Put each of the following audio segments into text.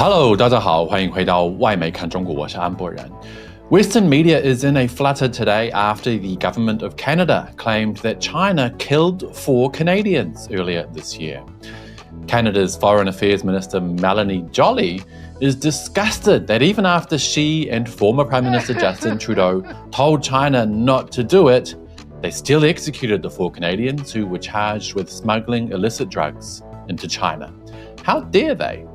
Hello， 大家好，欢迎回到外媒看中国，我是安博人。Western media is in a flutter today after the government of Canada claimed that China killed 4 Canadians earlier this year. Canada's Foreign Affairs Minister Melanie Joly is disgusted that even after she and former Prime Minister Justin Trudeau told China not to do it, they still executed the 4 Canadians who were charged with smuggling illicit drugs into China. How dare they?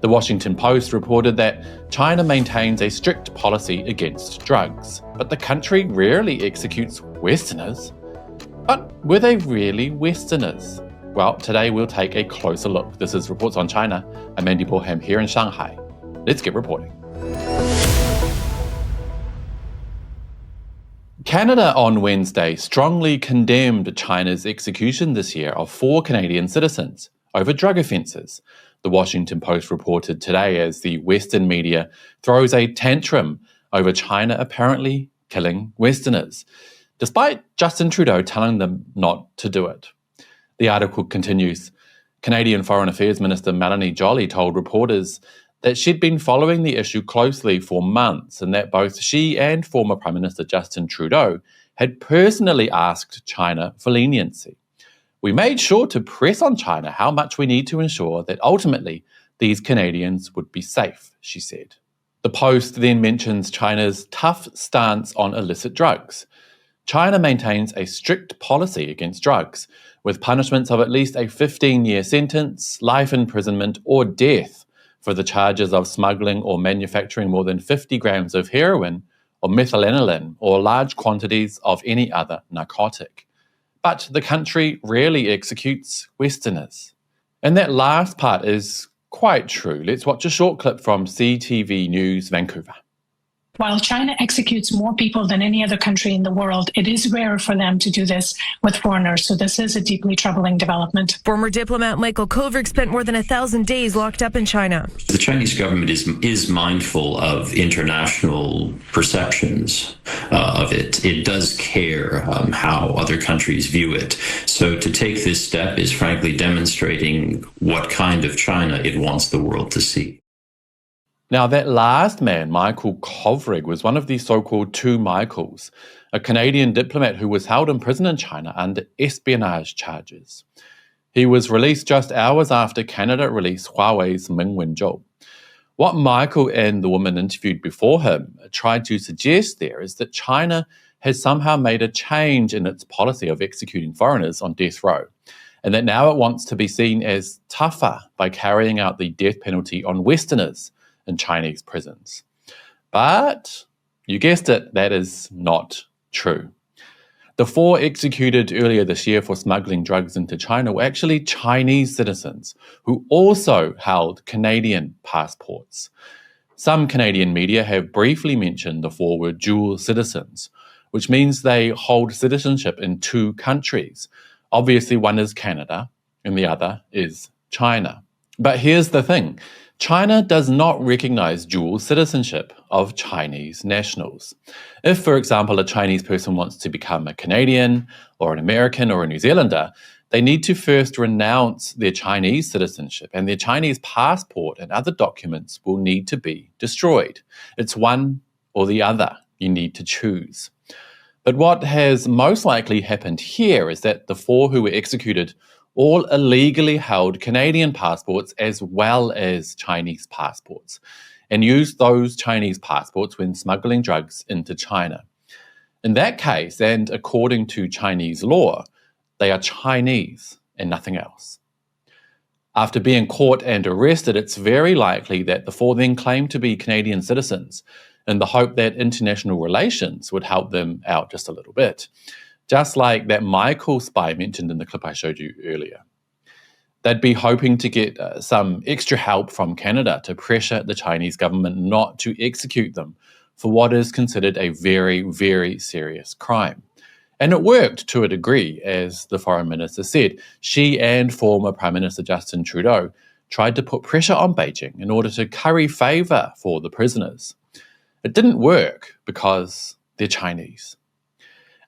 The Washington Post reported that China maintains a strict policy against drugs, but the country rarely executes Westerners. But were they really Westerners? Well, today we'll take a closer look. This is Reports on China. I'm Andy Boreham here in Shanghai. Let's get reporting. Canada on Wednesday strongly condemned China's execution this year of 4 Canadian citizens over drug offences. The Washington Post reported today as the Western media throws a tantrum over China apparently killing Westerners, despite Justin Trudeau telling them not to do it. The article continues. Canadian Foreign Affairs Minister Melanie Joly told reporters that she'd been following the issue closely for months and that both she and former Prime Minister Justin Trudeau had personally asked China for leniency. We made sure to press on China how much we need to ensure that ultimately these Canadians would be safe, she said. The Post then mentions China's tough stance on illicit drugs. China maintains a strict policy against drugs, with punishments of at least a 15-year sentence, life imprisonment, or death for the charges of smuggling or manufacturing more than 50 grams of heroin or methylaniline or large quantities of any other narcotic. But the country rarely executes Westerners. And that last part is quite true. Let's watch a short clip from CTV News Vancouver. While China executes more people than any other country in the world, it is rare for them to do this with foreigners. So this is a deeply troubling development. Former diplomat Michael Kovrig spent more than 1,000 days locked up in China. The Chinese government is mindful of international perceptions of it. It does care how other countries view it. So to take this step is frankly demonstrating what kind of China it wants the world to see. Now, that last man, Michael Kovrig, was one of the so-called 2 Michaels, a Canadian diplomat who was held in prison in China under espionage charges. He was released just hours after Canada released Huawei's Ming Wanzhou. What Michael and the woman interviewed before him tried to suggest there is that China has somehow made a change in its policy of executing foreigners on death row, and that now it wants to be seen as tougher by carrying out the death penalty on Westerners in Chinese prisons. But you guessed it, that is not true. The 4 executed earlier this year for smuggling drugs into China were actually Chinese citizens who also held Canadian passports. Some Canadian media have briefly mentioned the 4 were dual citizens, which means they hold citizenship in 2 countries. Obviously, one is Canada and the other is China. But here's the thing. China does not recognize dual citizenship of Chinese nationals. If, for example, a Chinese person wants to become a Canadian or an American or a New Zealander, they need to first renounce their Chinese citizenship, and their Chinese passport and other documents will need to be destroyed. It's one or the other. You need to choose. But what has most likely happened here is that the 4 who were executed all illegally held Canadian passports as well as Chinese passports and used those Chinese passports when smuggling drugs into China. In that case, and according to Chinese law, they are Chinese and nothing else. After being caught and arrested, it's very likely that the 4 then claimed to be Canadian citizens in the hope that international relations would help them out just a little bit. Just like that Michael spy mentioned in the clip I showed you earlier. They'd be hoping to get some extra help from Canada to pressure the Chinese government not to execute them for what is considered a very, very serious crime. And it worked to a degree, as the Foreign Minister said. She and former Prime Minister Justin Trudeau tried to put pressure on Beijing in order to curry favour for the prisoners. It didn't work because they're Chinese.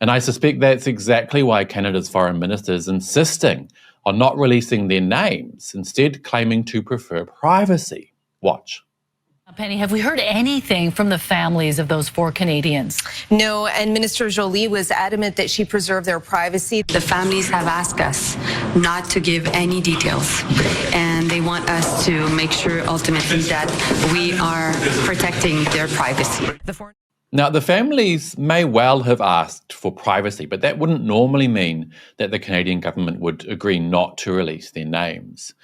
And I suspect that's exactly why Canada's Foreign Minister is insisting on not releasing their names, instead claiming to prefer privacy Watch. Penny, have we heard anything from the families of those 4 Canadians? No, and Minister Joly was adamant that she preserve their privacy. The families have asked us not to give any details, and they want us to make sure ultimately that we are protecting their privacy. Now, the families may well have asked for privacy, but that wouldn't normally mean that the Canadian government would agree not to release their names.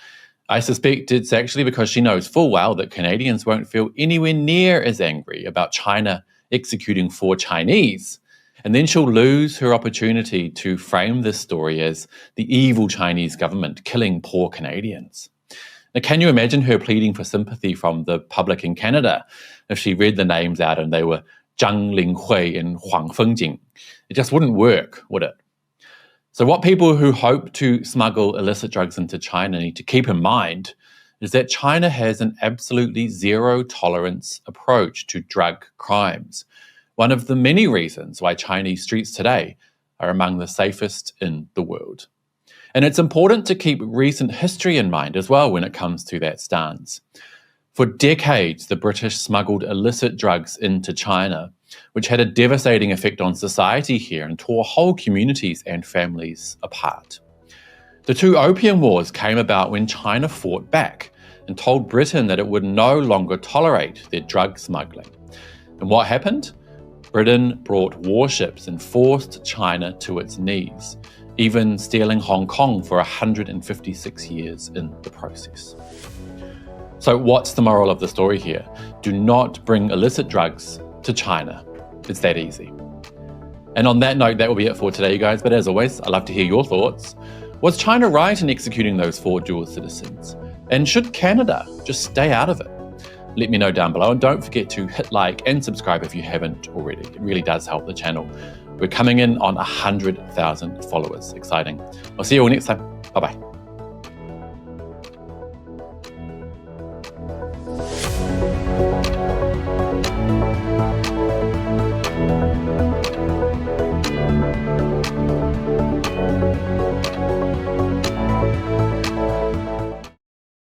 I suspect it's actually because she knows full well that Canadians won't feel anywhere near as angry about China executing 4 Chinese. And then she'll lose her opportunity to frame this story as the evil Chinese government killing poor Canadians. Now, can you imagine her pleading for sympathy from the public in Canada if she read the names out and they were Zhang Linghui and Huang Fengjing? It just wouldn't work, would it? So what people who hope to smuggle illicit drugs into China need to keep in mind is that China has an absolutely zero tolerance approach to drug crimes. One of the many reasons why Chinese streets today are among the safest in the world. And it's important to keep recent history in mind as well when it comes to that stance. For decades, the British smuggled illicit drugs into China, which had a devastating effect on society here and tore whole communities and families apart. The 2 opium wars came about when China fought back and told Britain that it would no longer tolerate their drug smuggling. And what happened? Britain brought warships and forced China to its knees, even stealing Hong Kong for 156 years in the process. So what's the moral of the story here? Do not bring illicit drugs to China. It's that easy. And on that note, that will be it for today, you guys. But as always, I'd love to hear your thoughts. Was China right in executing those 4 dual citizens? And should Canada just stay out of it? Let me know down below. And don't forget to hit like and subscribe if you haven't already. It really does help the channel. We're coming in on 100,000 followers. Exciting. I'll see you all next time. Bye-bye.